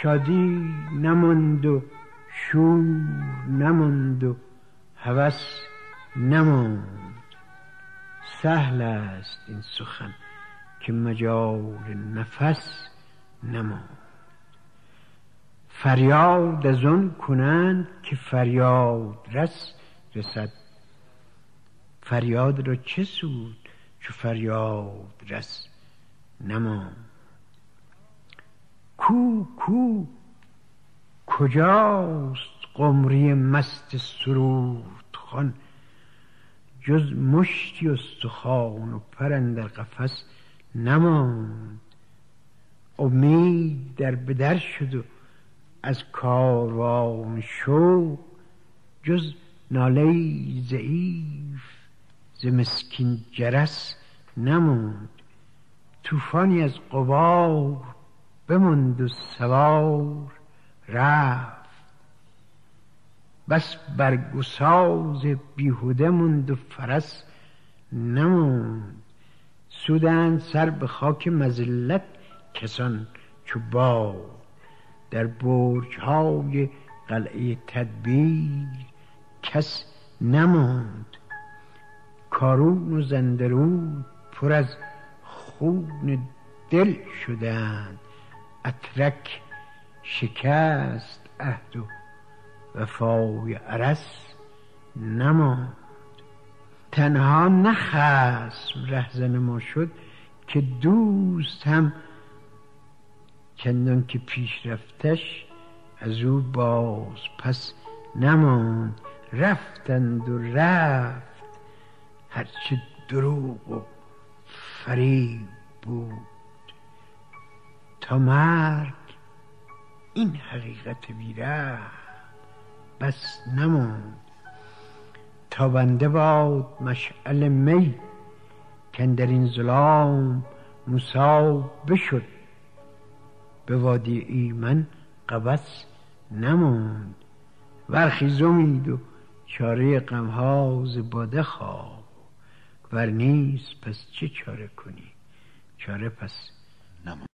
شادی نماند و شور نماند و هوس نماند. سهل است این سخن که مجال نفس نماند. فریاد از آن کنند که فریاد رس رسد. فریاد را چه سود چو فریاد رس نماند. کو کو کجاست قمری مست سرودخوان؟ جز مشتی استخوان و پر اندر قفس نماند. امید در بدر شد و از کاروان شوق جز ناله ضعیف ز مسکین جرس نماند. طوفانی از غبار بماند و سوار رفت. بس برگ و ساز بیهوده ماند و فرس نماند. سودند سر به خاک مذلت کسان چو باد. در برج‌های قلعه تدبیر کس نماند. کارون و زندرود پر از خون دل شدند. اترک شکست عهد و وفای ارس نماند. تنها نه خصم رهزن ما شد که دوست هم چندان که پیش رفتش از او باز پس نماند. رفتند و رفت هرچه دروغ و فریب بود. تا مرگ این حقیقت بی‌رحم بس نماند. تابنده باد مشعل می کاندر این ظلام موسی بشد. به وادی ایمن قبس نماند. برخیز امید و چاره غم‌ها ز باده خواه. ور نیست پس چه چاره کنی؟ چاره پس نماند.